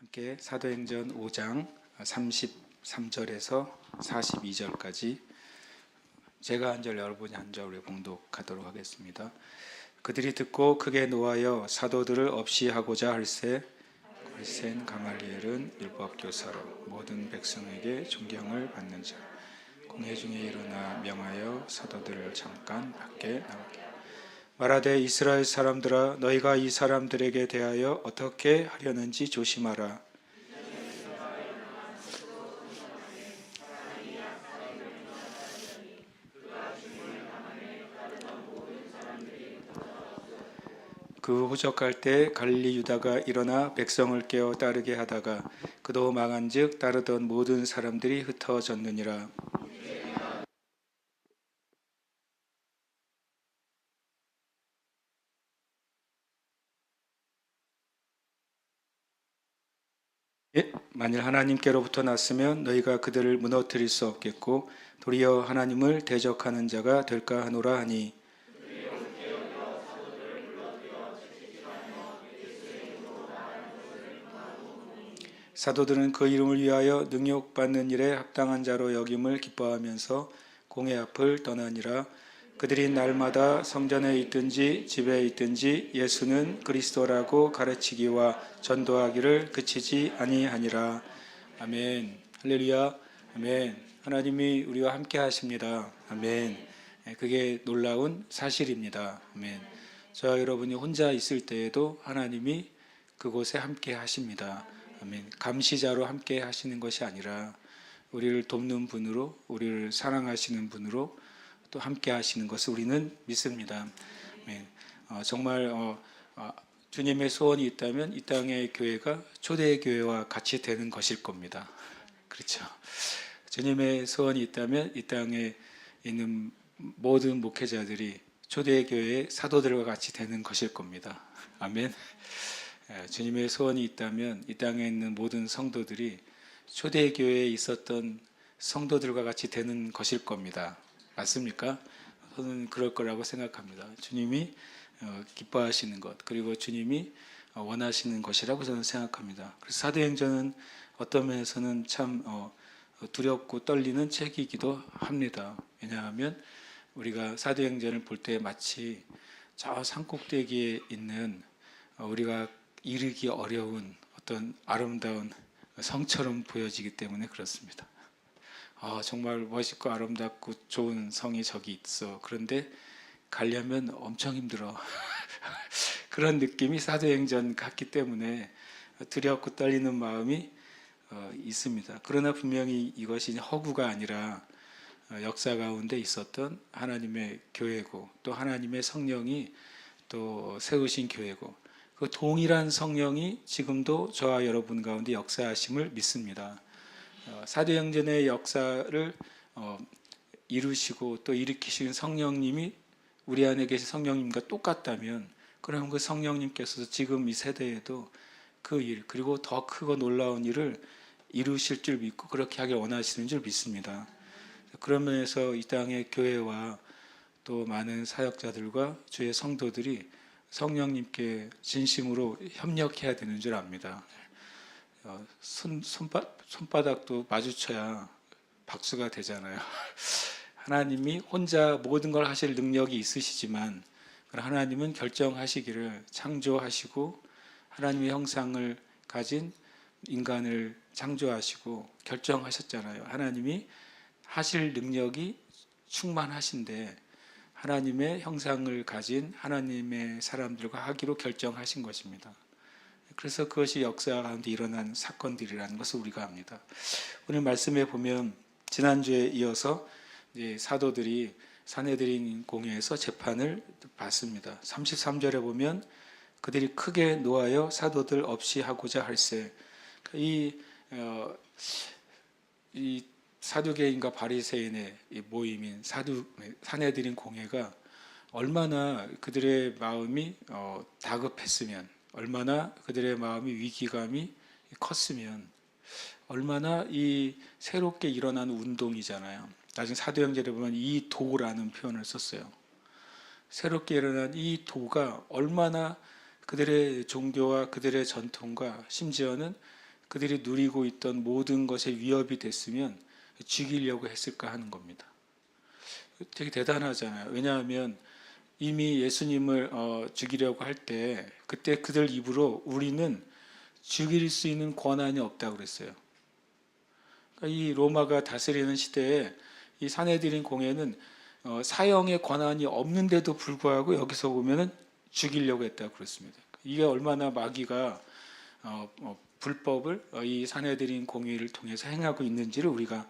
함께 사도행전 5장 33절에서 42절까지 제가 한 절 여러분이 한 절 우리 봉독하도록 하겠습니다. 그들이 듣고 크게 노하여 사도들을 없이 하고자 할세 글센 가말리엘은 율법교사로 모든 백성에게 존경을 받는 자 공회 중에 일어나 명하여 사도들을 잠깐 밖에 나오게 말하되 이스라엘 사람들아 너희가 이 사람들에게 대하여 어떻게 하려는지 조심하라. 그 후적할 때 갈릴리 유다가 일어나 백성을 깨어 따르게 하다가 그도 망한즉 따르던 모든 사람들이 흩어졌느니라. 만일 하나님께로부터 났으면 너희가 그들을 무너뜨릴 수 없겠고 도리어 하나님을 대적하는 자가 될까 하노라 하니 사도들은 그 이름을 위하여 능욕받는 일에 합당한 자로 여김을 기뻐하면서 공회 앞을 떠나니라. 그들이 날마다 성전에 있든지 집에 있든지 예수는 그리스도라고 가르치기와 전도하기를 그치지 아니하니라. 아멘. 할렐루야. 아멘. 하나님이 우리와 함께 하십니다. 아멘. 그게 놀라운 사실입니다. 아멘. 저와 여러분이 혼자 있을 때에도 하나님이 그곳에 함께 하십니다. 아멘. 감시자로 함께 하시는 것이 아니라 우리를 돕는 분으로, 우리를 사랑하시는 분으로 또 함께 하시는 것을 우리는 믿습니다. 아멘. 정말 주님의 소원이 있다면 이 땅의 교회가 초대교회와 같이 되는 것일 겁니다. 그렇죠. 주님의 소원이 있다면 이 땅에 있는 모든 목회자들이 초대교회의 사도들과 같이 되는 것일 겁니다. 아멘. 주님의 소원이 있다면 이 땅에 있는 모든 성도들이 초대교회에 있었던 성도들과 같이 되는 것일 겁니다. 맞습니까? 저는 그럴 거라고 생각합니다. 주님이 기뻐하시는 것 그리고 주님이 원하시는 것이라고 저는 생각합니다. 그래서 사도행전은 어떤 면에서는 참 두렵고 떨리는 책이기도 합니다. 왜냐하면 우리가 사도행전을 볼 때 마치 저 산꼭대기에 있는 우리가 이르기 어려운 어떤 아름다운 성처럼 보여지기 때문에 그렇습니다. 정말 멋있고 아름답고 좋은 성이 저기 있어. 그런데 가려면 엄청 힘들어. 그런 느낌이 사도행전 같기 때문에 두렵고 떨리는 마음이 있습니다. 그러나 분명히 이것이 허구가 아니라 역사 가운데 있었던 하나님의 교회고 또 하나님의 성령이 또 세우신 교회고 그 동일한 성령이 지금도 저와 여러분 가운데 역사하심을 믿습니다. 사도행전의 역사를 이루시고 또 일으키신 성령님이 우리 안에 계신 성령님과 똑같다면 그럼 그 성령님께서 지금 이 세대에도 그 일 그리고 더 크고 놀라운 일을 이루실 줄 믿고 그렇게 하길 원하시는 줄 믿습니다. 그런 면에서 이 땅의 교회와 또 많은 사역자들과 주의 성도들이 성령님께 진심으로 협력해야 되는 줄 압니다. 손바닥도 마주쳐야 박수가 되잖아요. 하나님이 혼자 모든 걸 하실 능력이 있으시지만 하나님은 결정하시기를 창조하시고 하나님의 형상을 가진 인간을 창조하시고 결정하셨잖아요. 하나님이 하실 능력이 충만하신데 하나님의 형상을 가진 하나님의 사람들과 하기로 결정하신 것입니다. 그래서 그것이 역사 가운데 일어난 사건들이라는 것을 우리가 압니다. 오늘 말씀에 보면 지난주에 이어서 이제 사도들이 산헤드린 공회에서 재판을 받습니다. 33절에 보면 그들이 크게 노하여 사도들 없이 하고자 할세. 이 사두개인과 바리새인의 모임인 산헤드린 공회가 얼마나 그들의 마음이 다급했으면 얼마나 그들의 마음이 위기감이 컸으면 얼마나 이 새롭게 일어나는 운동이잖아요. 나중에 사도행전에 보면 이 도라는 표현을 썼어요. 새롭게 일어난 이 도가 얼마나 그들의 종교와 그들의 전통과 심지어는 그들이 누리고 있던 모든 것에 위협이 됐으면 죽이려고 했을까 하는 겁니다. 되게 대단하잖아요. 왜냐하면 이미 예수님을 죽이려고 할 때 그때 그들 입으로 우리는 죽일 수 있는 권한이 없다고 그랬어요. 그러니까 이 로마가 다스리는 시대에 이 사내들인 공회는 사형의 권한이 없는데도 불구하고 여기서 보면은 죽이려고 했다고 그랬습니다. 이게 얼마나 마귀가 불법을 이 사내들인 공회를 통해서 행하고 있는지를 우리가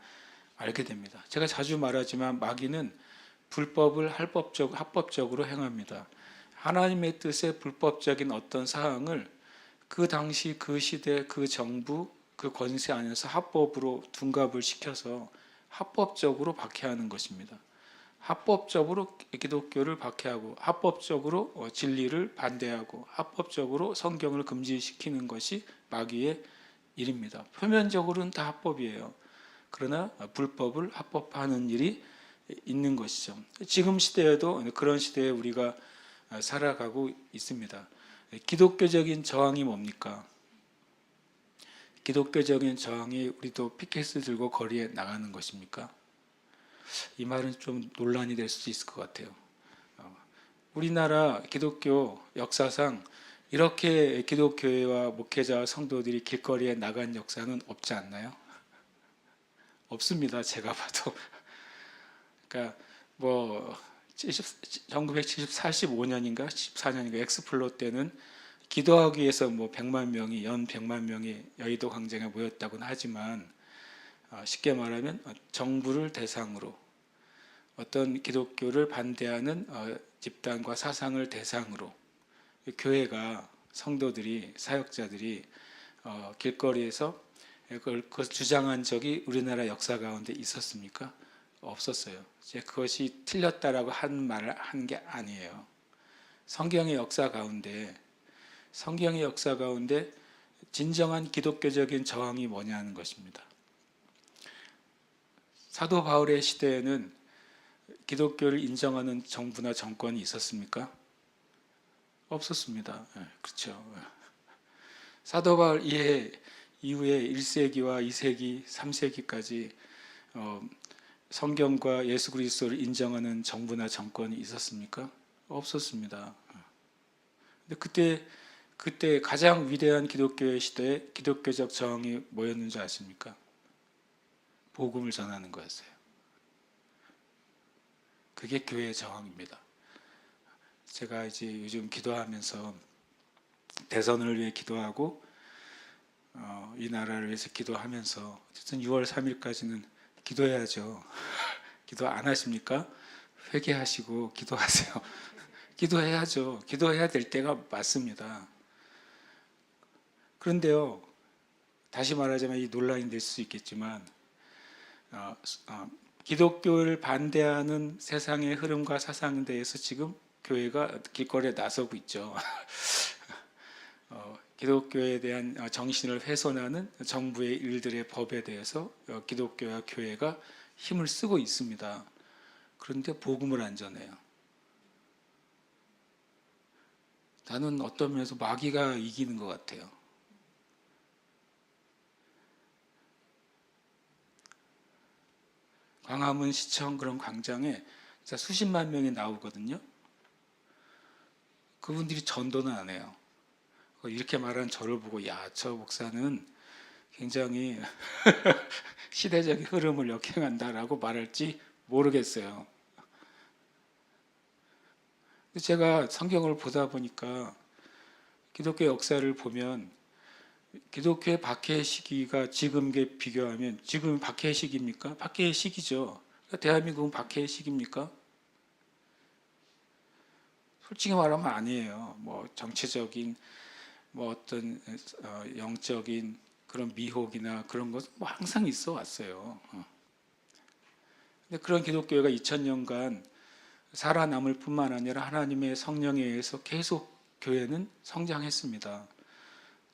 알게 됩니다. 제가 자주 말하지만 마귀는 불법을 합법적으로 행합니다. 하나님의 뜻의 불법적인 어떤 사항을 그 당시 그 시대 그 정부 그 권세 안에서 합법으로 둔갑을 시켜서 합법적으로 박해하는 것입니다. 합법적으로 기독교를 박해하고 합법적으로 진리를 반대하고 합법적으로 성경을 금지시키는 것이 마귀의 일입니다. 표면적으로는 다 합법이에요. 그러나 불법을 합법화하는 일이 있는 것이죠. 지금 시대에도 그런 시대에 우리가 살아가고 있습니다. 기독교적인 저항이 뭡니까? 기독교적인 저항이 우리도 피켓을 들고 거리에 나가는 것입니까? 이 말은 좀 논란이 될 수도 있을 것 같아요. 우리나라 기독교 역사상 이렇게 기독교회와 목회자와 성도들이 길거리에 나간 역사는 없지 않나요? 없습니다. 제가 봐도. 그러니까 뭐 1945년인가 14년인가 엑스플로 때는 기도하기 위해서 뭐 100만 명이 연 100만 명이 여의도 광장에 모였다고는 하지만 쉽게 말하면 정부를 대상으로 어떤 기독교를 반대하는 집단과 사상을 대상으로 교회가 성도들이 사역자들이 길거리에서 그걸 주장한 적이 우리나라 역사 가운데 있었습니까? 없었어요. 그것이 틀렸다라고 한 말을 한 게 아니에요. 성경의 역사 가운데 진정한 기독교적인 저항이 뭐냐는 것입니다. 사도 바울의 시대에는 기독교를 인정하는 정부나 정권이 있었습니까? 없었습니다. 그렇죠. 사도 바울 이후에 1세기와 2세기, 3세기까지 성경과 예수 그리스도를 인정하는 정부나 정권이 있었습니까? 없었습니다. 근데 그때 가장 위대한 기독교의 시대에 기독교적 저항이 뭐였는 줄 아십니까? 복음을 전하는 거였어요. 그게 교회의 저항입니다. 제가 이제 요즘 기도하면서 대선을 위해 기도하고 이 나라를 위해서 기도하면서 어쨌든 6월 3일까지는 기도해야죠. 기도 안 하십니까? 회개하시고 기도하세요. 기도해야죠. 기도해야 될 때가 맞습니다. 그런데요, 다시 말하자면 이 논란이 될 수 있겠지만 기독교를 반대하는 세상의 흐름과 사상에 대해서 지금 교회가 길거리에 나서고 있죠. 기독교에 대한 정신을 훼손하는 정부의 일들의 법에 대해서 기독교와 교회가 힘을 쓰고 있습니다. 그런데 복음을 안 전해요. 나는 어떤 면에서 마귀가 이기는 것 같아요. 광화문 시청 그런 광장에 수십만 명이 나오거든요. 그분들이 전도는 안 해요. 이렇게 말하는 저를 보고 야, 저 목사는 굉장히 시대적인 흐름을 역행한다라고 말할지 모르겠어요. 제가 성경을 보다 보니까 기독교 역사를 보면 기독교의 박해의 시기가 지금에 비교하면 지금 박해의 시기입니까? 박해의 시기죠. 대한민국은 박해의 시기입니까? 솔직히 말하면 아니에요. 뭐 정치적인 뭐 어떤 영적인 그런 미혹이나 그런 것은 뭐 항상 있어 왔어요. 근데 그런 기독교회가 2000년간 살아남을 뿐만 아니라 하나님의 성령에 의해서 계속 교회는 성장했습니다.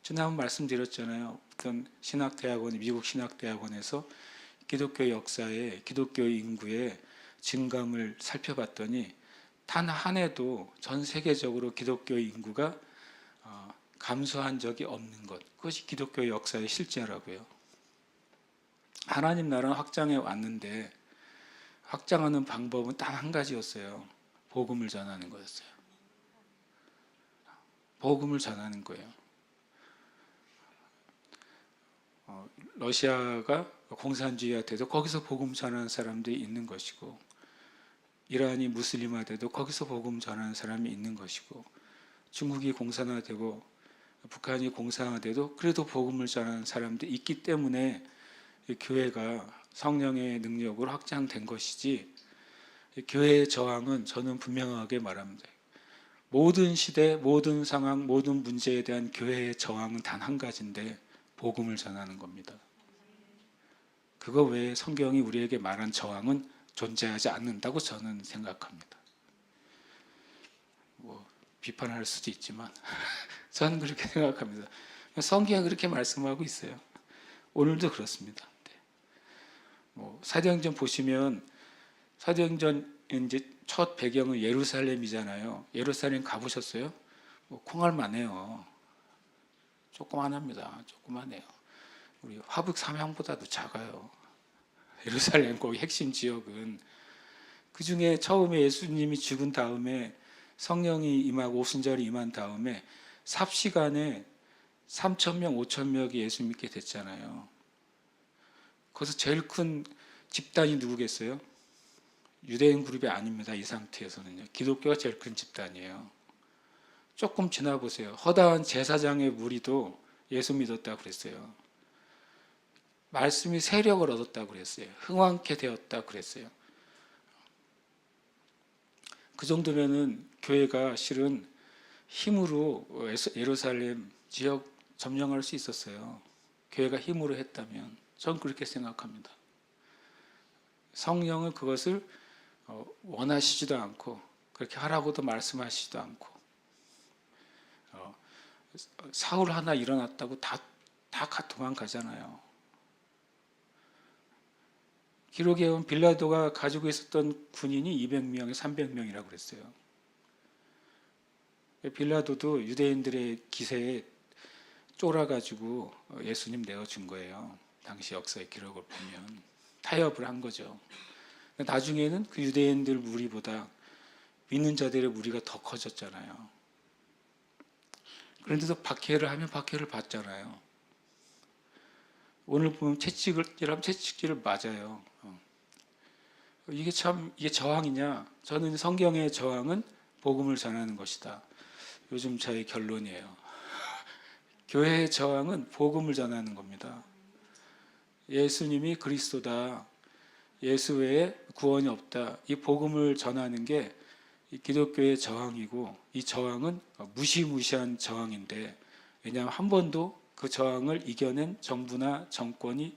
지난번 말씀드렸잖아요. 어떤 신학대학원, 미국 신학대학원에서 기독교 역사에 기독교 인구의 증감을 살펴봤더니 단 한 해도 전 세계적으로 기독교 인구가 감수한 적이 없는 것, 그것이 기독교 역사의 실제라고요. 하나님 나라는 확장해 왔는데 확장하는 방법은 단 한 가지였어요. 복음을 전하는 거였어요. 복음을 전하는 거예요. 러시아가 공산주의화돼도 거기서 복음 전하는 사람들이 있는 것이고, 이란이 무슬림화돼도 거기서 복음 전하는 사람이 있는 것이고, 중국이 공산화되고 북한이 공산화돼도 그래도 복음을 전하는 사람들이 있기 때문에 교회가 성령의 능력으로 확장된 것이지, 교회의 저항은 저는 분명하게 말합니다. 모든 시대, 모든 상황, 모든 문제에 대한 교회의 저항은 단 한 가지인데 복음을 전하는 겁니다. 그거 외에 성경이 우리에게 말한 저항은 존재하지 않는다고 저는 생각합니다. 비판할 수도 있지만 저는 그렇게 생각합니다. 성경이 그렇게 말씀하고 있어요. 오늘도 그렇습니다. 사도행전 보시면, 사도행전 이제 첫 배경은 예루살렘이잖아요. 예루살렘 가보셨어요? 콩알만해요. 조그만합니다. 조그만해요. 우리 화북 삼양보다도 작아요. 예루살렘 거기 핵심 지역은. 그 중에 처음에 예수님이 죽은 다음에 성령이 임하고 오순절이 임한 다음에 삽시간에 3,000명, 5,000명이 예수 믿게 됐잖아요. 거기서 제일 큰 집단이 누구겠어요? 유대인 그룹이 아닙니다. 이 상태에서는요. 기독교가 제일 큰 집단이에요. 조금 지나보세요. 허다한 제사장의 무리도 예수 믿었다고 그랬어요. 말씀이 세력을 얻었다고 그랬어요. 흥왕케 되었다고 그랬어요. 그 정도면은 교회가 실은 힘으로 예루살렘 지역 점령할 수 있었어요. 교회가 힘으로 했다면. 전 그렇게 생각합니다. 성령은 그것을 원하시지도 않고 그렇게 하라고도 말씀하시지도 않고, 사울 하나 일어났다고 다 도망가잖아요. 기록에 보면 빌라도가 가지고 있었던 군인이 200명에 300명이라고 그랬어요. 빌라도도 유대인들의 기세에 쫄아가지고 예수님 내어준 거예요. 당시 역사의 기록을 보면 타협을 한 거죠. 나중에는 그 유대인들 무리보다 믿는 자들의 무리가 더 커졌잖아요. 그런데도 박해를 하면 박해를 받잖아요. 오늘 보면 채찍질을 맞아요. 이게 저항이냐? 저는 성경의 저항은 복음을 전하는 것이다. 요즘 저의 결론이에요. 교회의 저항은 복음을 전하는 겁니다. 예수님이 그리스도다. 예수 외에 구원이 없다. 이 복음을 전하는 게 기독교의 저항이고, 이 저항은 무시무시한 저항인데, 왜냐하면 한 번도 그 저항을 이겨낸 정부나 정권이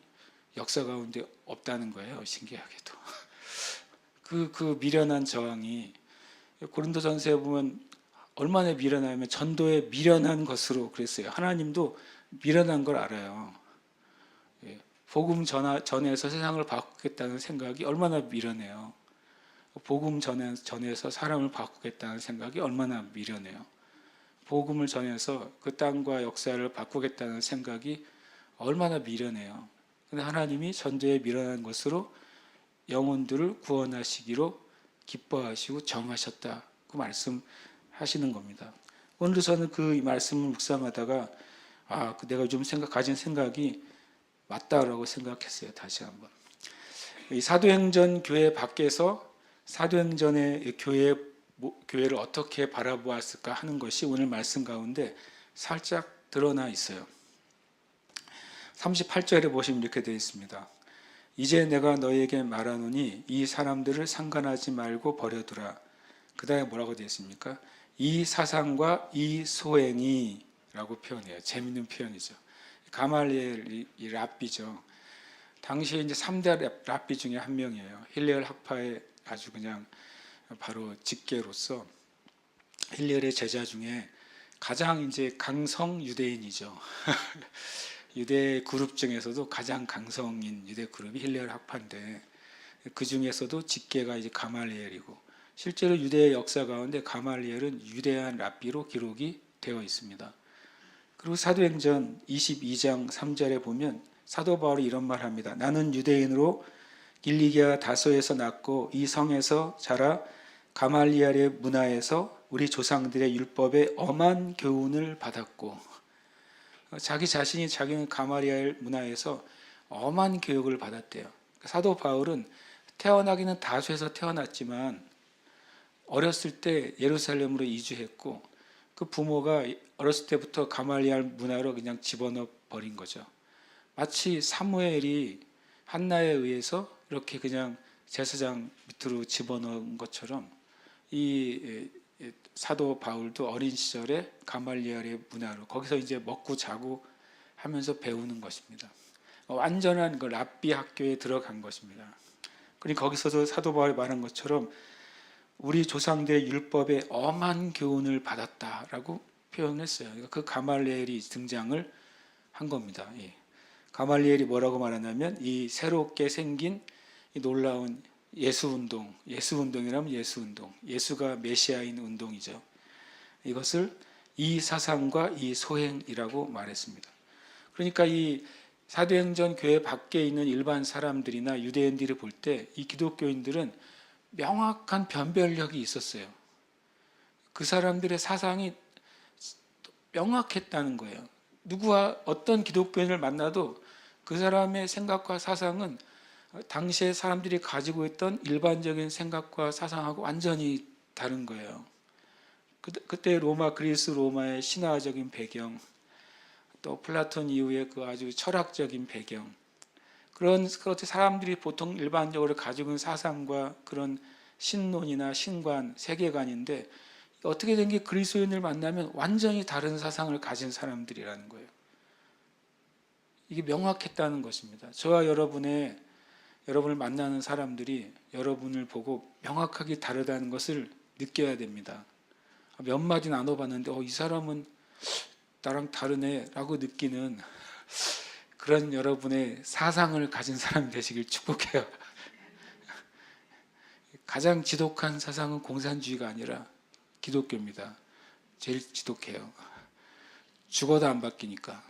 역사 가운데 없다는 거예요. 신기하게도. 그 미련한 저항이 고린도전서에 보면 얼마나 미련하면 전도에 미련한 것으로 그랬어요. 하나님도 미련한 걸 알아요. 복음 전해서 세상을 바꾸겠다는 생각이 얼마나 미련해요. 복음 전해서 사람을 바꾸겠다는 생각이 얼마나 미련해요. 복음을 전해서 그 땅과 역사를 바꾸겠다는 생각이 얼마나 미련해요. 근데 하나님이 전도에 미련한 것으로 영혼들을 구원하시기로 기뻐하시고 정하셨다. 그 말씀하시는 겁니다. 오늘도 저는 그 말씀을 묵상하다가 내가 요즘 가진 생각이 맞다라고 생각했어요. 다시 한번. 이 사도행전 교회 밖에서 사도행전의 교회를 어떻게 바라보았을까 하는 것이 오늘 말씀 가운데 살짝 드러나 있어요. 38절에 보시면 이렇게 되어 있습니다. 이제 내가 너희에게 말하노니 이 사람들을 상관하지 말고 버려두라. 그 다음에 뭐라고 되어 있습니까? 이 사상과 이 소행이 라고 표현해요. 재밌는 표현이죠. 가말리엘이 랍비죠. 당시에 이제 3대 랍비 중에 한 명이에요. 힐레얼 학파의 아주 그냥 바로 직계로서 힐레얼의 제자 중에 가장 이제 강성 유대인이죠. 유대 그룹 중에서도 가장 강성인 유대 그룹이 힐레얼 학파인데, 그 중에서도 직계가 이제 가말리엘이고, 실제로 유대의 역사 가운데 가말리엘은 유대한 랍비로 기록이 되어 있습니다. 그리고 사도행전 22장 3절에 보면 사도 바울이 이런 말 합니다. 나는 유대인으로 길리기아 다소에서 났고 이 성에서 자라 가말리엘의 문화에서 우리 조상들의 율법에 엄한 교훈을 받았고, 자기 자신이 자기는 가말리엘 문화에서 엄한 교육을 받았대요. 사도 바울은 태어나기는 다소에서 태어났지만 어렸을 때 예루살렘으로 이주했고 그 부모가 어렸을 때부터 가말리엘 문화로 그냥 집어넣어 버린 거죠. 마치 사무엘이 한나에 의해서 이렇게 그냥 제사장 밑으로 집어넣은 것처럼 이 사도 바울도 어린 시절에 가말리엘의 문화로 거기서 이제 먹고 자고 하면서 배우는 것입니다. 완전한 그 랍비 학교에 들어간 것입니다. 그러니 거기서도 사도 바울이 말한 것처럼 우리 조상들의 율법에 엄한 교훈을 받았다라고 표현했어요. 그 가말리엘이 등장을 한 겁니다. 가말리엘이 뭐라고 말하냐면 이 새롭게 생긴 이 놀라운 예수운동이라면 예수운동, 예수가 메시아인 운동이죠. 이것을 이 사상과 이 소행이라고 말했습니다. 그러니까 이 사도행전 교회 밖에 있는 일반 사람들이나 유대인들이 볼 때 이 기독교인들은 명확한 변별력이 있었어요. 그 사람들의 사상이 명확했다는 거예요. 누구와 어떤 기독교인을 만나도 그 사람의 생각과 사상은 당시에 사람들이 가지고 있던 일반적인 생각과 사상하고 완전히 다른 거예요. 그때 그리스 로마의 신화적인 배경, 또 플라톤 이후의 그 아주 철학적인 배경, 그렇게 사람들이 보통 일반적으로 가지고 있는 사상과 그런 신론이나 신관, 세계관인데 어떻게 된 게 그리스도인을 만나면 완전히 다른 사상을 가진 사람들이라는 거예요. 이게 명확했다는 것입니다. 저와 여러분을 만나는 사람들이 여러분을 보고 명확하게 다르다는 것을 느껴야 됩니다. 몇 마디 나눠봤는데 이 사람은 나랑 다르네 라고 느끼는 그런 여러분의 사상을 가진 사람이 되시길 축복해요. 가장 지독한 사상은 공산주의가 아니라 기독교입니다. 제일 지독해요. 죽어도 안 바뀌니까.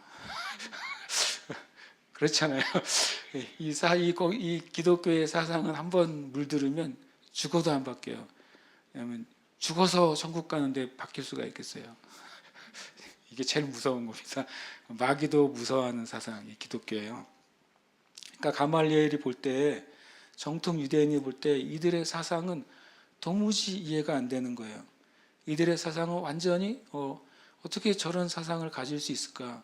그렇잖아요. 이 기독교의 사상은 한번 물들으면 죽어도 안 바뀌어요. 왜냐하면 죽어서 천국 가는데 바뀔 수가 있겠어요. 이게 제일 무서운 겁니다. 마귀도 무서워하는 사상이 기독교예요. 그러니까 가말리엘이 볼 때, 정통 유대인이 볼 때 이들의 사상은 도무지 이해가 안 되는 거예요. 이들의 사상은 완전히 어떻게 저런 사상을 가질 수 있을까?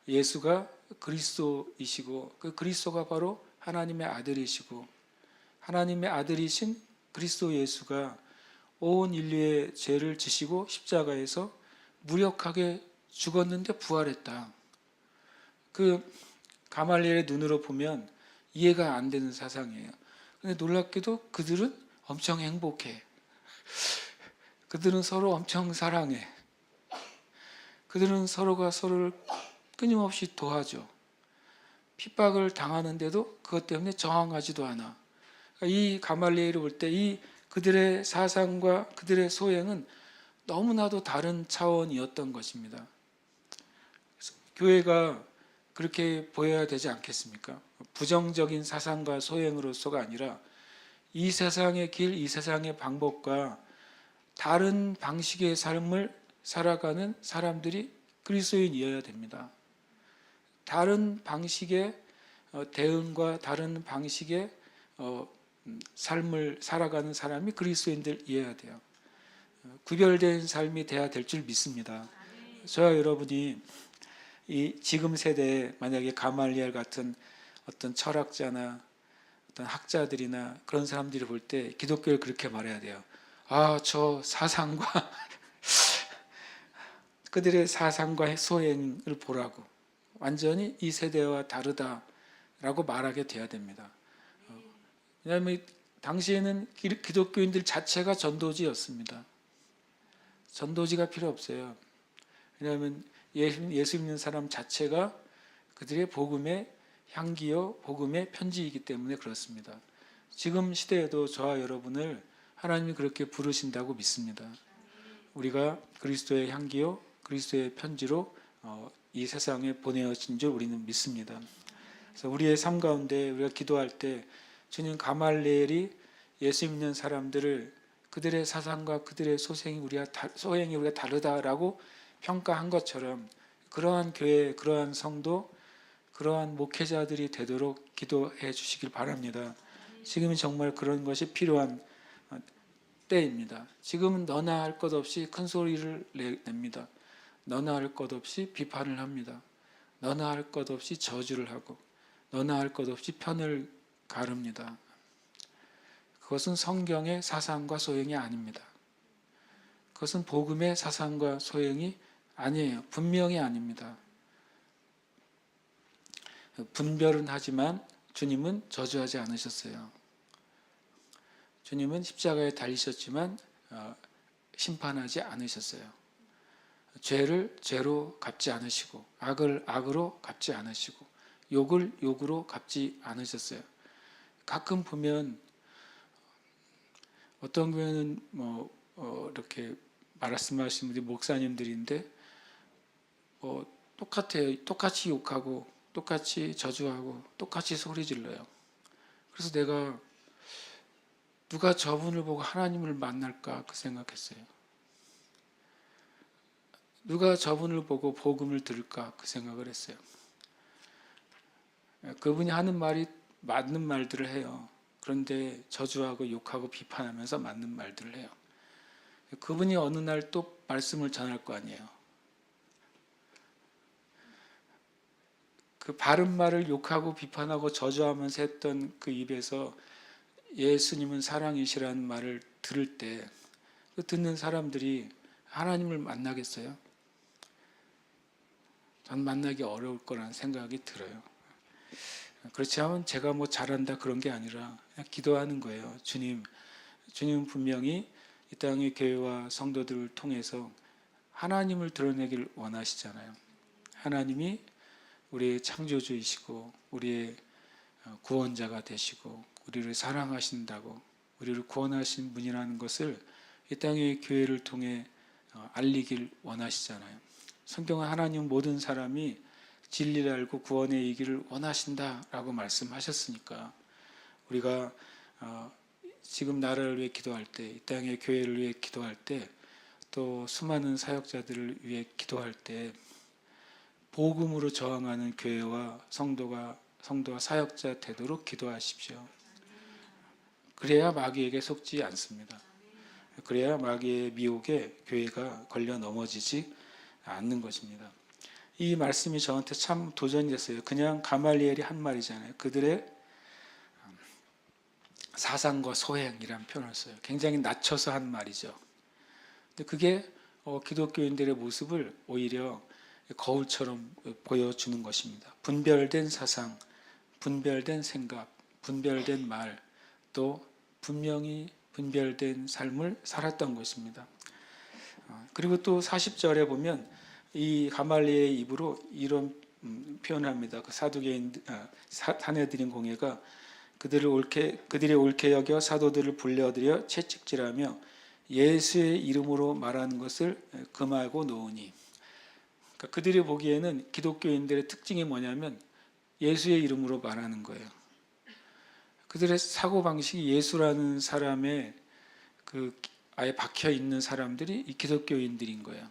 예수가 그리스도이시고 그 그리스도가 바로 하나님의 아들이시고 하나님의 아들이신 그리스도 예수가 온 인류의 죄를 지시고 십자가에서 무력하게 죽었는데 부활했다. 그 가말리엘의 눈으로 보면 이해가 안 되는 사상이에요. 근데 놀랍게도 그들은 엄청 행복해. 그들은 서로 엄청 사랑해. 그들은 서로가 서로를 끊임없이 도와줘. 핍박을 당하는데도 그것 때문에 저항하지도 않아. 이 가말리엘을 볼 때 이 그들의 사상과 그들의 소행은 너무나도 다른 차원이었던 것입니다. 교회가 그렇게 보여야 되지 않겠습니까? 부정적인 사상과 소행으로서가 아니라 이 세상의 길, 이 세상의 방법과 다른 방식의 삶을 살아가는 사람들이 그리스도인이어야 됩니다. 다른 방식의 대응과 다른 방식의 삶을 살아가는 사람이 그리스도인들이어야 돼요. 구별된 삶이 돼야 될 줄 믿습니다. 저와 여러분이 이 지금 세대에 만약에 가말리엘 같은 어떤 철학자나 어떤 학자들이나 그런 사람들이 볼 때 기독교를 그렇게 말해야 돼요. 저 사상과 그들의 사상과 소행을 보라고 완전히 이 세대와 다르다라고 말하게 돼야 됩니다. 왜냐하면 당시에는 기독교인들 자체가 전도지였습니다. 전도지가 필요 없어요. 왜냐하면 예수 믿는 사람 자체가 그들의 복음의 향기요, 복음의 편지이기 때문에 그렇습니다. 지금 시대에도 저와 여러분을 하나님이 그렇게 부르신다고 믿습니다. 우리가 그리스도의 향기요, 그리스도의 편지로 이 세상에 보내어진 줄 우리는 믿습니다. 그래서 우리의 삶 가운데 우리가 기도할 때 주님, 가말리엘이 예수 믿는 사람들을 그들의 사상과 그들의 소행이 우리가 다르다라고 평가한 것처럼 그러한 교회, 그러한 성도, 그러한 목회자들이 되도록 기도해 주시길 바랍니다. 지금은 정말 그런 것이 필요한 때입니다. 지금은 너나 할 것 없이 큰 소리를 냅니다. 너나 할 것 없이 비판을 합니다. 너나 할 것 없이 저주를 하고 너나 할 것 없이 편을 가릅니다. 그것은 성경의 사상과 소행이 아닙니다. 그것은 복음의 사상과 소행이 아니에요. 분명히 아닙니다. 분별은 하지만 주님은 저주하지 않으셨어요. 주님은 십자가에 달리셨지만 심판하지 않으셨어요. 죄를 죄로 갚지 않으시고 악을 악으로 갚지 않으시고 욕을 욕으로 갚지 않으셨어요. 가끔 보면 어떤 교회는 이렇게 말씀하시는 분들이 목사님들인데 똑같아요. 똑같이 욕하고 똑같이 저주하고 똑같이 소리 질러요. 그래서 내가 누가 저분을 보고 하나님을 만날까 그 생각했어요. 누가 저분을 보고 복음을 들을까 그 생각을 했어요. 그분이 하는 말이 맞는 말들을 해요. 그런데 저주하고 욕하고 비판하면서 맞는 말들을 해요. 그분이 어느 날 또 말씀을 전할 거 아니에요. 그 바른 말을 욕하고 비판하고 저주하면서 했던 그 입에서 예수님은 사랑이시라는 말을 들을 때 그 듣는 사람들이 하나님을 만나겠어요? 전 만나기 어려울 거라는 생각이 들어요. 그렇지 않으면 제가 뭐 잘한다 그런 게 아니라 그냥 기도하는 거예요. 주님은 분명히 이 땅의 교회와 성도들을 통해서 하나님을 드러내길 원하시잖아요. 하나님이 우리의 창조주이시고 우리의 구원자가 되시고 우리를 사랑하신다고 우리를 구원하신 분이라는 것을 이 땅의 교회를 통해 알리길 원하시잖아요. 성경은 하나님 모든 사람이 진리를 알고 구원에 이기를 원하신다라고 말씀하셨으니까 우리가 지금 나라를 위해 기도할 때, 이 땅의 교회를 위해 기도할 때, 또 수많은 사역자들을 위해 기도할 때 복음으로 저항하는 교회와 성도와 사역자 되도록 기도하십시오. 그래야 마귀에게 속지 않습니다. 그래야 마귀의 미혹에 교회가 걸려 넘어지지 않는 것입니다. 이 말씀이 저한테 참 도전이 됐어요. 그냥 가말리엘이 한 말이잖아요. 그들의 사상과 소행이라는 표현을 써요. 굉장히 낮춰서 한 말이죠. 근데 그게 기독교인들의 모습을 오히려 거울처럼 보여주는 것입니다. 분별된 사상, 분별된 생각, 분별된 말, 또 분명히 분별된 삶을 살았던 것입니다. 그리고 또 40절에 보면 이 가말리엘의 입으로 이런 표현합니다. 그 사내들인 공회가 그들이 옳게 여겨 사도들을 불러들여 채찍질하며 예수의 이름으로 말하는 것을 금하고 놓으니, 그러니까 그들이 보기에는 기독교인들의 특징이 뭐냐면 예수의 이름으로 말하는 거예요. 그들의 사고방식이 예수라는 사람의 아예 박혀 있는 사람들이 이 기독교인들인 거예요.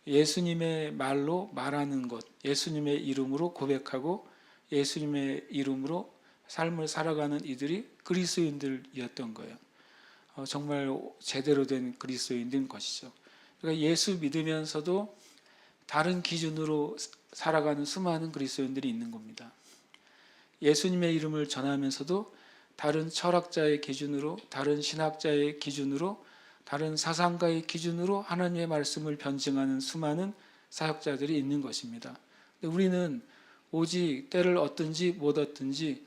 예수님의 말로 말하는 것, 예수님의 이름으로 고백하고 예수님의 이름으로 삶을 살아가는 이들이 그리스도인들이었던 거예요. 정말 제대로 된 그리스도인인 것이죠. 그러니까 예수 믿으면서도 다른 기준으로 살아가는 수많은 그리스도인들이 있는 겁니다. 예수님의 이름을 전하면서도 다른 철학자의 기준으로, 다른 신학자의 기준으로, 다른 사상가의 기준으로 하나님의 말씀을 변증하는 수많은 사역자들이 있는 것입니다. 우리는 오직 때를 얻든지 못 얻든지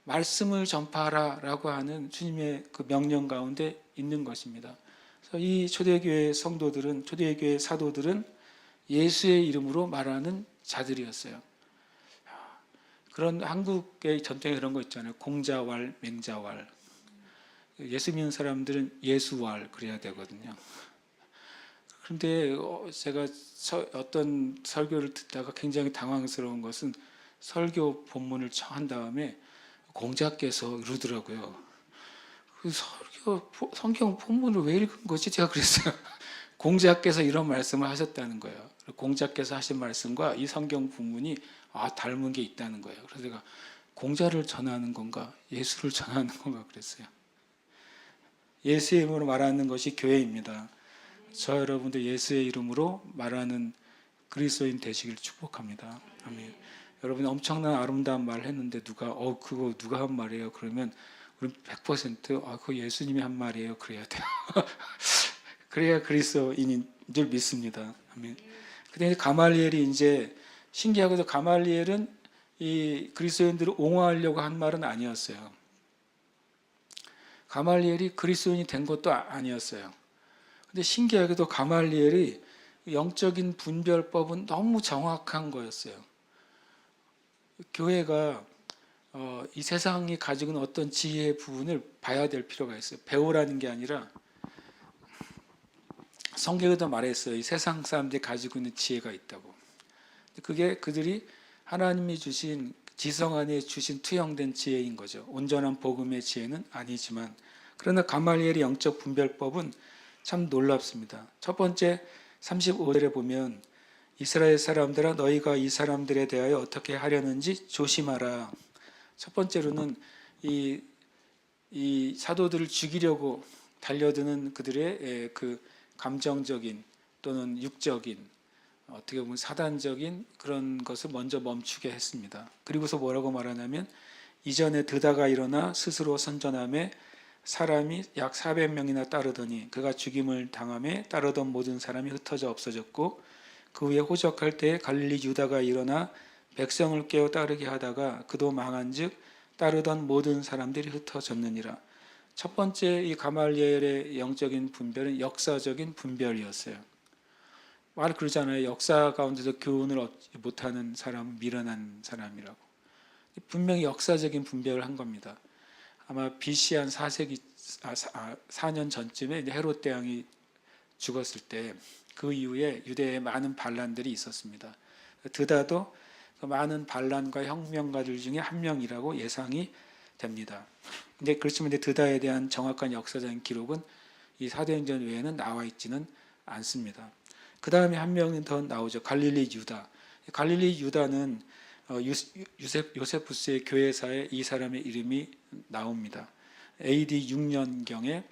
말씀을 전파하라라고 하는 주님의 그 명령 가운데 있는 것입니다. 그래서 이 초대교회 성도들은, 초대교회 사도들은 예수의 이름으로 말하는 자들이었어요. 그런 한국의 전통에 그런 거 있잖아요. 공자왈, 맹자왈. 예수 믿는 사람들은 예수왈 그래야 되거든요. 그런데 제가 어떤 설교를 듣다가 굉장히 당황스러운 것은 설교 본문을 한 다음에 공자께서 이러더라고요. 그 성경 본문을 왜 읽은 거지? 제가 그랬어요. 공자께서 이런 말씀을 하셨다는 거예요. 공자께서 하신 말씀과 이 성경 본문이 닮은 게 있다는 거예요. 그래서 제가 공자를 전하는 건가? 예수를 전하는 건가? 그랬어요. 예수의 이름으로 말하는 것이 교회입니다. 저 여러분들 예수의 이름으로 말하는 그리스도인 되시길 축복합니다. 아멘. 여러분 엄청난 아름다운 말을 했는데 그거 누가 한 말이에요? 그러면 우리 100% 그거 예수님이 한 말이에요. 그래야 돼요. 그래야 그리스도인인 줄 믿습니다. 아멘. 근데 가말리엘이 이제 신기하게도 가말리엘은 이 그리스도인들을 옹호하려고 한 말은 아니었어요. 가말리엘이 그리스도인이 된 것도 아니었어요. 근데 신기하게도 가말리엘이 영적인 분별법은 너무 정확한 거였어요. 교회가 이 세상이 가지고 있는 어떤 지혜의 부분을 봐야 될 필요가 있어요. 배우라는 게 아니라 성경에도 말했어요. 이 세상 사람들이 가지고 있는 지혜가 있다고. 그게 그들이 하나님이 주신 지성 안에 주신 투영된 지혜인 거죠. 온전한 복음의 지혜는 아니지만, 그러나 가말리엘의 영적 분별법은 참 놀랍습니다. 첫 번째 35절에 보면 이스라엘 사람들아 너희가 이 사람들에 대하여 어떻게 하려는지 조심하라. 첫 번째로는 이 사도들을 죽이려고 달려드는 그들의 그 감정적인 또는 육적인 어떻게 보면 사단적인 그런 것을 먼저 멈추게 했습니다. 그리고서 뭐라고 말하냐면 이전에 드다가 일어나 스스로 선전함에 사람이 약 400명이나 따르더니 그가 죽임을 당함에 따르던 모든 사람이 흩어져 없어졌고 그 후에 호적할 때에 갈릴리 유다가 일어나 백성을 깨어 따르게 하다가 그도 망한즉 따르던 모든 사람들이 흩어졌느니라. 첫 번째 이 가말리엘의 영적인 분별은 역사적인 분별이었어요. 말 그러잖아요. 역사 가운데서 교훈을 얻지 못하는 사람은 미련한 사람이라고. 분명히 역사적인 분별을 한 겁니다. 아마 BC 한 4년 전쯤에 헤롯 대왕이 죽었을 때 그 이후에 유대에 많은 반란들이 있었습니다. 드다도 그 많은 반란과 혁명가들 중에 한 명이라고 예상이 됩니다. 근데 그렇지만 드다에 대한 정확한 역사적인 기록은 이 사도행전 외에는 나와 있지는 않습니다. 그 다음에 한 명은 더 나오죠. 갈릴리 유다. 갈릴리 유다는 요세푸스의 교회사에 이 사람의 이름이 나옵니다. AD 6년경에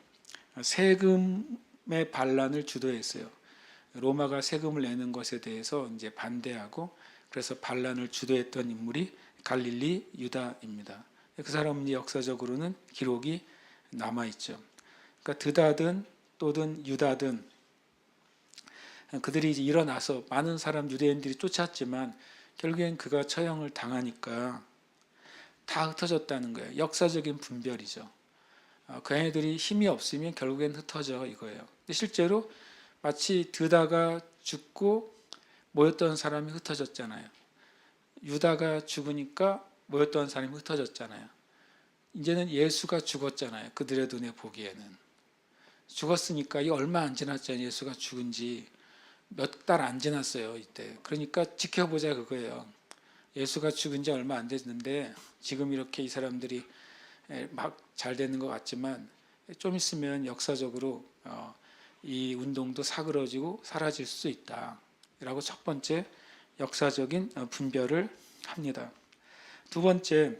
세금의 반란을 주도했어요. 로마가 세금을 내는 것에 대해서 이제 반대하고 그래서 반란을 주도했던 인물이 갈릴리 유다입니다. 그 사람은 역사적으로는 기록이 남아 있죠. 그러니까 드다든 또는 유다든 그들이 이제 일어나서 많은 사람 유대인들이 쫓았지만 결국엔 그가 처형을 당하니까 다 흩어졌다는 거예요. 역사적인 분별이죠. 그 애들이 힘이 없으면 결국엔 흩어져 이거예요. 근데 실제로 마치 드다가 죽고 모였던 사람이 흩어졌잖아요. 유다가 죽으니까 모였던 사람이 흩어졌잖아요. 이제는 예수가 죽었잖아요. 그들의 눈에 보기에는. 죽었으니까 이 얼마 안 지났잖아요. 예수가 죽은 지 몇 달 안 지났어요. 이때. 그러니까 지켜보자 그거예요. 예수가 죽은 지 얼마 안 됐는데 지금 이렇게 이 사람들이 막 잘 되는 것 같지만 좀 있으면 역사적으로 이 운동도 사그러지고 사라질 수 있다. 라고 첫 번째 역사적인 분별을 합니다. 두 번째,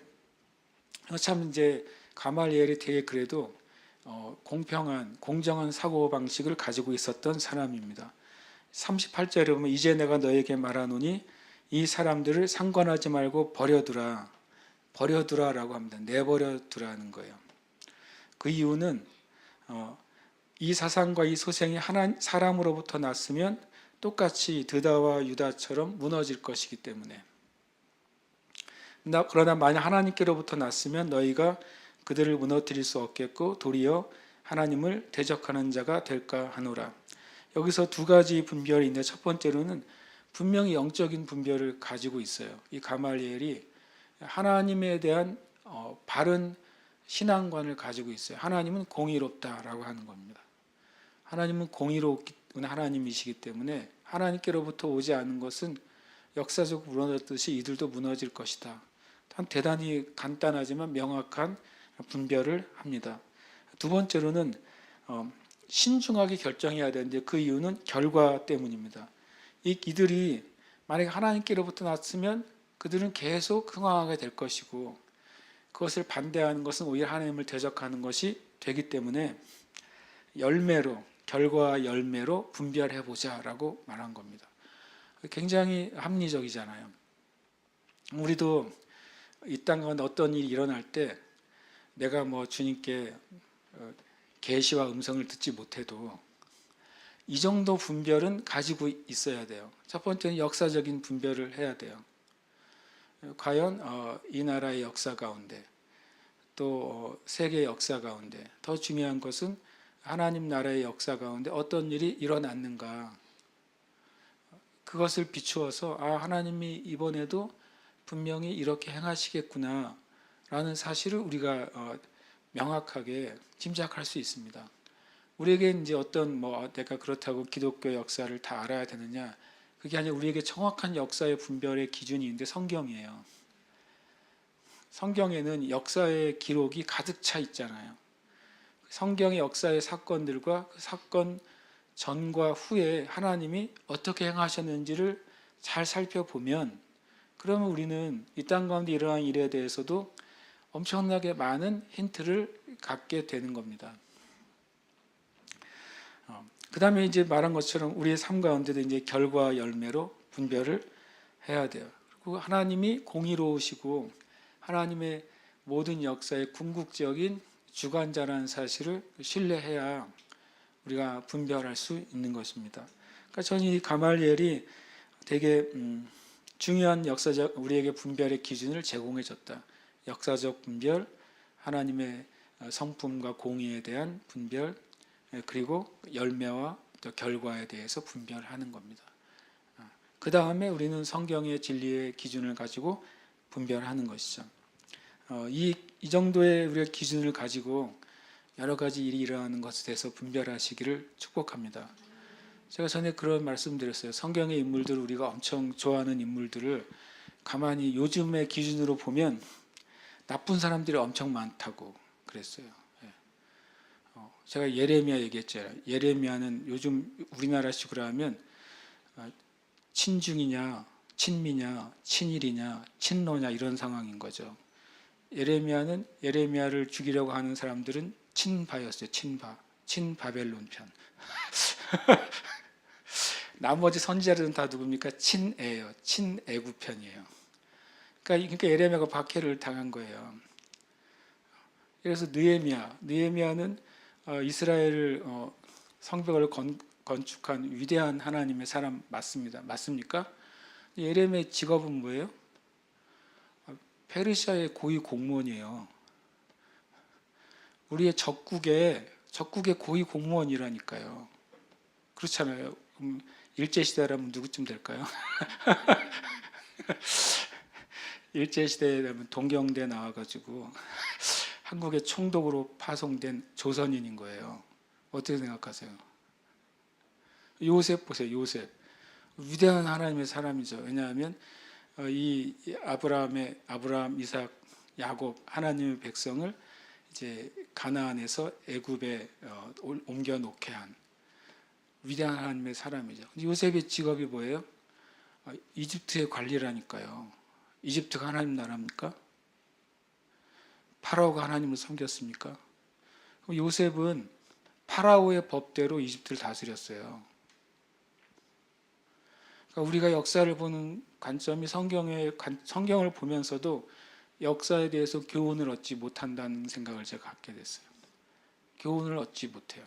참 이제 가말리엘이 되게 그래도 공정한 사고방식을 가지고 있었던 사람입니다. 38절에 보면 이제 내가 너에게 말하노니 이 사람들을 상관하지 말고 버려두라라고 합니다. 내버려 두라는 거예요. 그 이유는 이 사상과 이 소생이 사람으로부터 났으면 똑같이 드다와 유다처럼 무너질 것이기 때문에, 그러나 만약 하나님께로부터 났으면 너희가 그들을 무너뜨릴 수 없겠고 도리어 하나님을 대적하는 자가 될까 하노라. 여기서 두 가지 분별이 있는데 첫 번째로는 분명히 영적인 분별을 가지고 있어요. 이 가말리엘이 하나님에 대한 바른 신앙관을 가지고 있어요. 하나님은 공의롭다라고 하는 겁니다. 하나님은 분 하나님이시기 때문에 하나님께로부터 오지 않은 것은 역사적으로 무너졌듯이 이들도 무너질 것이다. 참 대단히 간단하지만 명확한 분별을 합니다. 두 번째로는 신중하게 결정해야 되는데 그 이유는 결과 때문입니다. 이들이 만약에 하나님께로부터 났으면 그들은 계속 흥황하게 될 것이고 그것을 반대하는 것은 오히려 하나님을 대적하는 것이 되기 때문에 열매로, 결과와 열매로 분별해 보자라고 말한 겁니다. 굉장히 합리적이잖아요. 우리도 이 땅 가운데 어떤 일이 일어날 때 내가 주님께 계시와 음성을 듣지 못해도 이 정도 분별은 가지고 있어야 돼요. 첫 번째는 역사적인 분별을 해야 돼요. 과연 이 나라의 역사 가운데 또 세계의 역사 가운데 더 중요한 것은 하나님 나라의 역사 가운데 어떤 일이 일어났는가, 그것을 비추어서 하나님이 이번에도 분명히 이렇게 행하시겠구나 라는 사실을 우리가 명확하게 짐작할 수 있습니다. 우리에게 이제 어떤 내가 그렇다고 기독교 역사를 다 알아야 되느냐, 그게 아니라 우리에게 정확한 역사의 분별의 기준이 있는데 성경이에요. 성경에는 역사의 기록이 가득 차 있잖아요. 성경의 역사의 사건들과 그 사건 전과 후에 하나님이 어떻게 행하셨는지를 잘 살펴보면, 그러면 우리는 이 땅 가운데 일어난 일에 대해서도 엄청나게 많은 힌트를 갖게 되는 겁니다. 그 다음에 이제 말한 것처럼 우리의 삶 가운데도 이제 결과 열매로 분별을 해야 돼요. 그리고 하나님이 공의로우시고 하나님의 모든 역사의 궁극적인 주관자라는 사실을 신뢰해야 우리가 분별할 수 있는 것입니다. 그러니까 저는 이 가말리엘이 되게 중요한 역사적 우리에게 분별의 기준을 제공해 줬다. 역사적 분별, 하나님의 성품과 공의에 대한 분별, 그리고 열매와 또 결과에 대해서 분별하는 겁니다. 그 다음에 우리는 성경의 진리의 기준을 가지고 분별하는 것이죠. 이 정도의 우리가 기준을 가지고 여러 가지 일이 일어나는 것에 대해서 분별하시기를 축복합니다. 제가 전에 그런 말씀드렸어요. 성경의 인물들, 우리가 엄청 좋아하는 인물들을 가만히 요즘의 기준으로 보면 나쁜 사람들이 엄청 많다고 그랬어요. 제가 예레미야 얘기했잖아요. 예레미야는 요즘 우리나라식으로 하면 친중이냐, 친미냐, 친일이냐, 친노냐 이런 상황인 거죠. 예레미야는 예레미야를 죽이려고 하는 사람들은 친바였어요. 친바벨론 편. 나머지 선지자들은 다 누굽니까? 친애예요. 친애구 편이에요. 그러니까 예레미야가 박해를 당한 거예요. 그래서 느헤미야는 이스라엘을 성벽을 건축한 위대한 하나님의 사람 맞습니까? 예레미야의 직업은 뭐예요? 페르시아의 고위 공무원이에요. 우리의 적국의 고위 공무원이라니까요. 그렇잖아요. 일제시대라면 누구쯤 될까요? 일제시대라면 동경대 나와가지고 한국의 총독으로 파송된 조선인인 거예요. 어떻게 생각하세요? 요셉 보세요. 요셉. 위대한 하나님의 사람이죠. 왜냐하면 이 아브라함, 이삭, 야곱 하나님의 백성을 이제 가나안에서 애굽에 옮겨 놓게 한 위대한 하나님의 사람이죠. 요셉의 직업이 뭐예요? 이집트의 관리라니까요. 이집트가 하나님 나라입니까? 파라오가 하나님을 섬겼습니까? 요셉은 파라오의 법대로 이집트를 다스렸어요. 그러니까 우리가 역사를 보는 관점이 성경을 보면서도 역사에 대해서 교훈을 얻지 못한다는 생각을 제가 갖게 됐어요. 교훈을 얻지 못해요.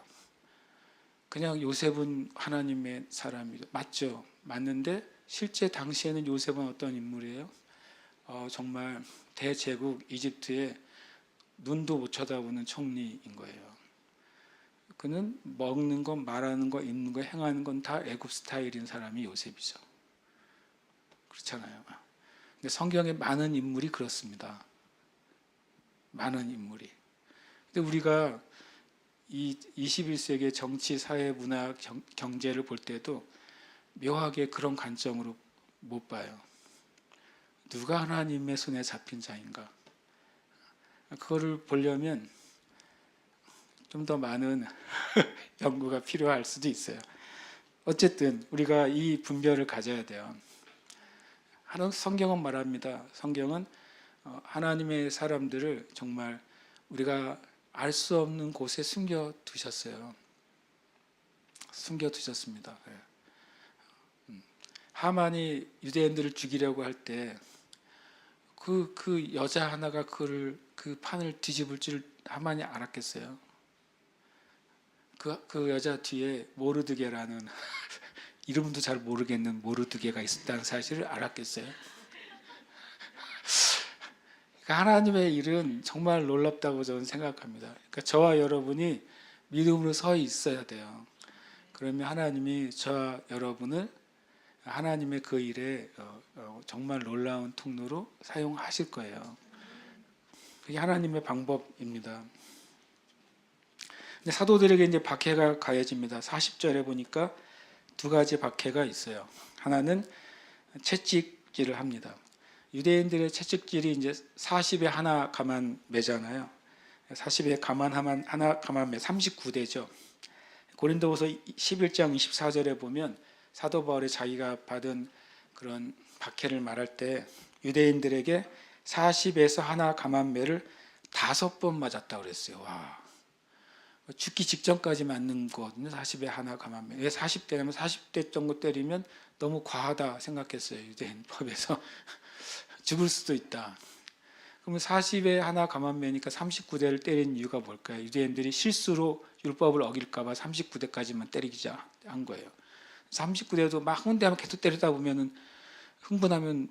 그냥 요셉은 하나님의 사람이죠. 맞죠? 맞는데 실제 당시에는 요셉은 어떤 인물이에요? 정말 대제국 이집트의 눈도 못 쳐다보는 총리인 거예요. 그는 먹는 것, 말하는 것, 입는 것, 행하는 건 다 애굽 스타일인 사람이 요셉이죠. 그렇잖아요. 근데 성경에 많은 인물이 그렇습니다. 많은 인물이. 근데 우리가 이 21세기의 정치, 사회, 문화, 경제를 볼 때도 묘하게 그런 관점으로 못 봐요. 누가 하나님의 손에 잡힌 자인가? 그거를 보려면 좀 더 많은 연구가 필요할 수도 있어요. 어쨌든 우리가 이 분별을 가져야 돼요. 성경은 말합니다. 성경은 하나님의 사람들을 정말 우리가 알 수 없는 곳에 숨겨 두셨어요. 숨겨 두셨습니다. 하만이 유대인들을 죽이려고 할 때 그 여자 하나가 그 판을 뒤집을 줄 하만이 알았겠어요. 그 여자 뒤에 모르드게라는 이름도 잘 모르겠는 모르드게가 있었다는 사실을 알았겠어요. 그러니까 하나님의 일은 정말 놀랍다고 저는 생각합니다. 그러니까 저와 여러분이 믿음으로 서 있어야 돼요. 그러면 하나님이 저와 여러분을 하나님의 그 일에 정말 놀라운 통로로 사용하실 거예요. 그게 하나님의 방법입니다. 근데 사도들에게 이제 박해가 가해집니다. 40절에 보니까 두 가지 박해가 있어요. 하나는 채찍질을 합니다. 유대인들의 채찍질이 이제 40에 하나 가만매잖아요. 40에 하나 가만매 39대죠. 고린도후서 11장 24절에 보면 사도 바울이 자기가 받은 그런 박해를 말할 때 유대인들에게 40에서 하나 가만매를 5번 맞았다고 그랬어요. 와, 죽기 직전까지 맞는 거거든요. 40에 하나 가만매. 왜 40대냐면 40대 정도 때리면 너무 과하다 생각했어요. 유대인 법에서. 죽을 수도 있다. 그러면 40에 하나 가만매니까 39대를 때린 이유가 뭘까요? 유대인들이 실수로 율법을 어길까 봐 39대까지만 때리자 한 거예요. 39대도 막 혼대하면 계속 때리다 보면은 흥분하면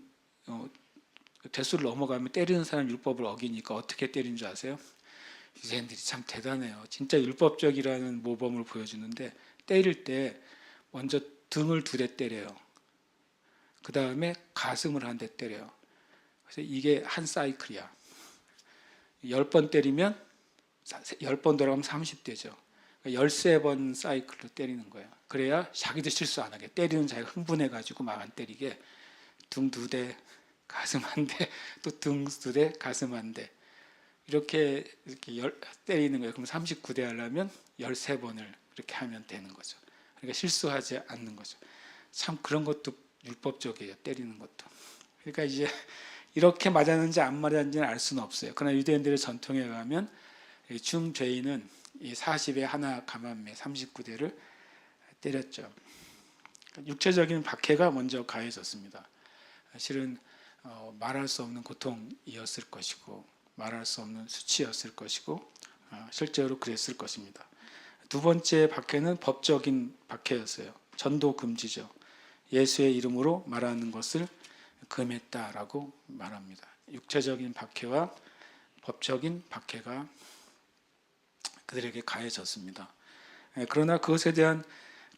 대수를 넘어가면 때리는 사람 율법을 어기니까 어떻게 때리는 줄 아세요? 유대인들이 참 대단해요. 진짜 율법적이라는 모범을 보여주는데 때릴 때 먼저 등을 2대 때려요. 그 다음에 가슴을 1대 때려요. 그래서 이게 한 사이클이야. 10번 때리면 10번 돌아가면 30대죠. 13번 사이클로 때리는 거예요. 그래야 자기도 실수 안 하게, 때리는 자기가 흥분해가지고 막 안 때리게 등 2대, 가슴 1대, 또 등 2대, 가슴 1대 이렇게 때리는 거예요. 그럼 39대 하려면 13번을 이렇게 하면 되는 거죠. 그러니까 실수하지 않는 거죠. 참 그런 것도 율법적이에요. 때리는 것도. 그러니까 이제 이렇게 맞았는지 안 맞았는지는 알 수는 없어요. 그러나 유대인들의 전통에 의하면 중죄인은 이 40에 하나 가만매 39대를 때렸죠. 육체적인 박해가 먼저 가해졌습니다. 실은 말할 수 없는 고통이었을 것이고 말할 수 없는 수치였을 것이고 실제로 그랬을 것입니다. 두 번째 박해는 법적인 박해였어요. 전도 금지죠. 예수의 이름으로 말하는 것을 금했다라고 말합니다. 육체적인 박해와 법적인 박해가 그들에게 가해졌습니다. 그러나 그것에 대한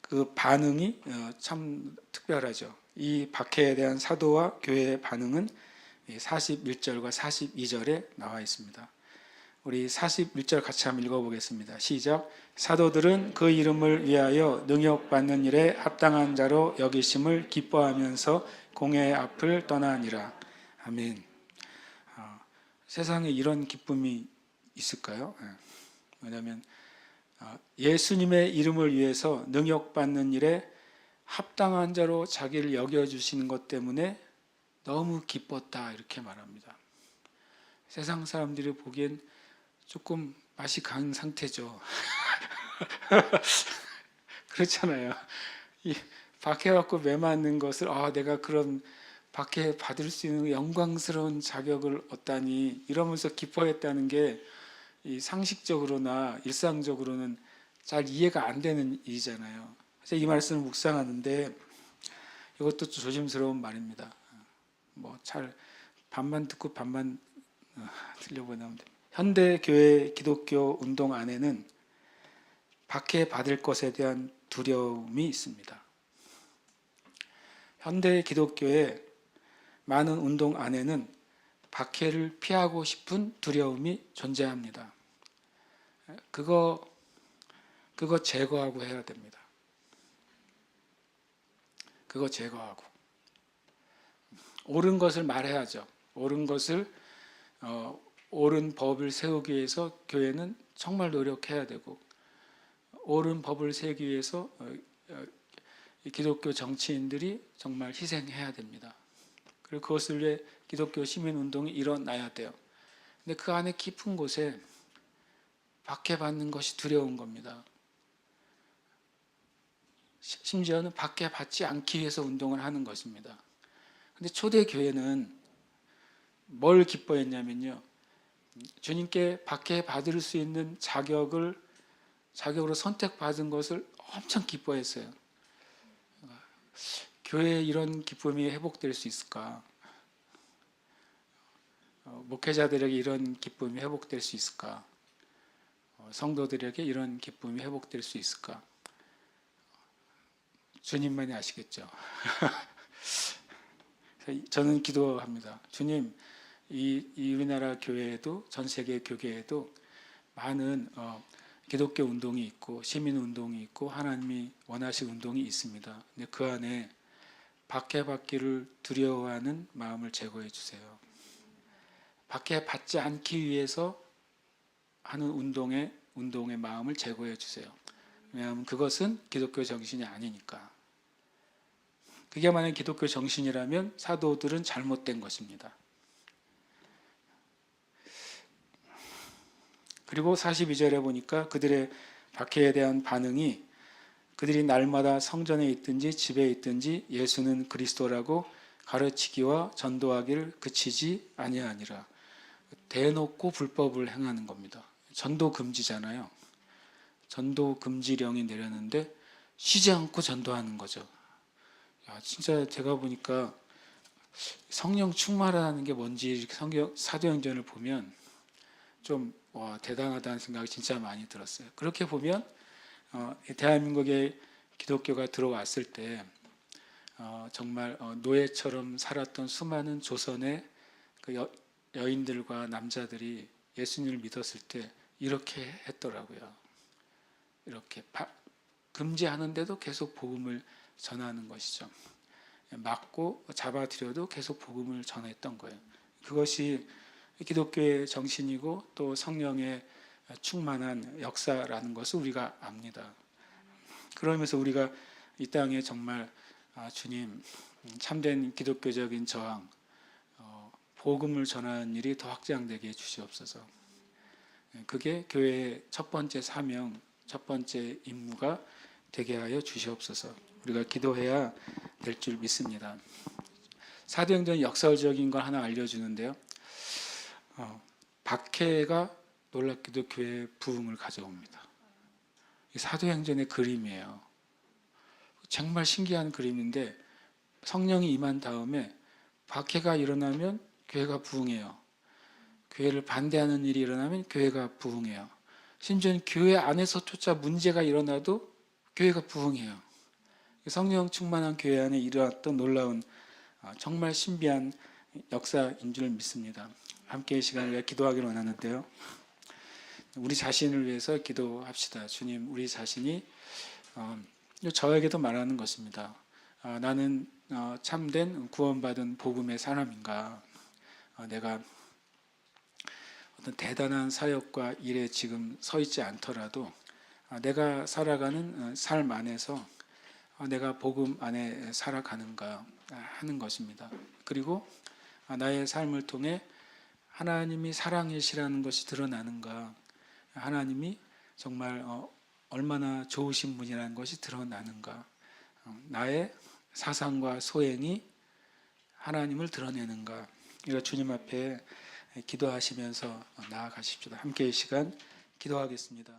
그 반응이 참 특별하죠. 이 박해에 대한 사도와 교회의 반응은 41절과 42절에 나와 있습니다. 우리 41절 같이 한번 읽어보겠습니다. 시작. 사도들은 그 이름을 위하여 능욕받는 일에 합당한 자로 여기심을 기뻐하면서 공회의 앞을 떠나니라. 아멘. 세상에 이런 기쁨이 있을까요? 왜냐하면 예수님의 이름을 위해서 능욕받는 일에 합당한 자로 자기를 여겨주시는 것 때문에 너무 기뻤다 이렇게 말합니다. 세상 사람들이 보기엔 조금 맛이 간 상태죠. 그렇잖아요. 이 박해받고 매 맞는 것을 내가 그런 박해 받을 수 있는 영광스러운 자격을 얻다니 이러면서 기뻐했다는 게 이 상식적으로나 일상적으로는 잘 이해가 안 되는 일이잖아요. 그래서 이 말씀을 묵상하는데 이것도 조심스러운 말입니다. 잘 반만 듣고 반만 들려보내면 됩니다. 현대 교회 기독교 운동 안에는 박해 받을 것에 대한 두려움이 있습니다. 현대 기독교의 많은 운동 안에는 박해를 피하고 싶은 두려움이 존재합니다. 그거 그거 제거하고 해야 됩니다. 그거 제거하고 옳은 것을 말해야죠. 옳은 것을 옳은 법을 세우기 위해서 교회는 정말 노력해야 되고, 옳은 법을 세우기 위해서 기독교 정치인들이 정말 희생해야 됩니다. 그리고 그것을 위해 기독교 시민운동이 일어나야 돼요. 근데 그 안에 깊은 곳에 박해받는 것이 두려운 겁니다. 심지어는 박해받지 않기 위해서 운동을 하는 것입니다. 근데 초대 교회는 뭘 기뻐했냐면요, 주님께 박해받을 수 있는 자격으로 선택받은 것을 엄청 기뻐했어요. 교회에 이런 기쁨이 회복될 수 있을까? 목회자들에게 이런 기쁨이 회복될 수 있을까? 성도들에게 이런 기쁨이 회복될 수 있을까? 주님만이 아시겠죠. 저는 기도합니다. 주님, 이 우리나라 교회에도, 전 세계 교회에도 많은 기독교 운동이 있고 시민 운동이 있고 하나님이 원하신 운동이 있습니다. 근데 그 안에 박해받기를 두려워하는 마음을 제거해 주세요. 박해받지 않기 위해서 하는 운동의 마음을 제거해 주세요. 왜냐하면 그것은 기독교 정신이 아니니까. 그게 만약 기독교 정신이라면 사도들은 잘못된 것입니다. 그리고 42절에 보니까 그들의 박해에 대한 반응이, 그들이 날마다 성전에 있든지 집에 있든지 예수는 그리스도라고 가르치기와 전도하기를 그치지 아니하니라. 대놓고 불법을 행하는 겁니다. 전도 금지잖아요. 전도 금지령이 내렸는데 쉬지 않고 전도하는 거죠. 진짜 제가 보니까 성령 충만하다는 게 뭔지 사도행전을 보면 좀 대단하다는 생각이 진짜 많이 들었어요. 그렇게 보면 대한민국에 기독교가 들어왔을 때 정말 노예처럼 살았던 수많은 조선의 그 여인들과 남자들이 예수님을 믿었을 때 이렇게 했더라고요. 이렇게 금지하는데도 계속 복음을 전하는 것이죠. 막고 잡아들여도 계속 복음을 전했던 거예요. 그것이 기독교의 정신이고 또 성령의 충만한 역사라는 것을 우리가 압니다. 그러면서 우리가 이 땅에 정말 주님, 참된 기독교적인 저항, 복음을 전하는 일이 더 확장되게 해주시옵소서. 그게 교회의 첫 번째 사명, 첫 번째 임무가 되게 하여 주시옵소서. 우리가 기도해야 될 줄 믿습니다. 사도행전 역사적인 걸 하나 알려주는데요. 박해가 놀랍게도 교회의 부흥을 가져옵니다. 사도행전의 그림이에요. 정말 신기한 그림인데 성령이 임한 다음에 박해가 일어나면 교회가 부흥해요. 교회를 반대하는 일이 일어나면 교회가 부흥해요. 심지어는 교회 안에서조차 문제가 일어나도 교회가 부흥해요. 성령 충만한 교회 안에 일어났던 놀라운 정말 신비한 역사인 줄 믿습니다. 함께 이 시간을 위해 기도하기를 원하는데요. 우리 자신을 위해서 기도합시다. 주님, 우리 자신이 저에게도 말하는 것입니다. 나는 참된 구원받은 복음의 사람인가? 내가 어떤 대단한 사역과 일에 지금 서 있지 않더라도 내가 살아가는 삶 안에서 내가 복음 안에 살아가는가 하는 것입니다. 그리고 나의 삶을 통해 하나님이 사랑이시라는 것이 드러나는가, 하나님이 정말 얼마나 좋으신 분이라는 것이 드러나는가, 나의 사상과 소행이 하나님을 드러내는가, 이거 주님 앞에 기도하시면서 나아가십시다. 함께 이 시간 기도하겠습니다.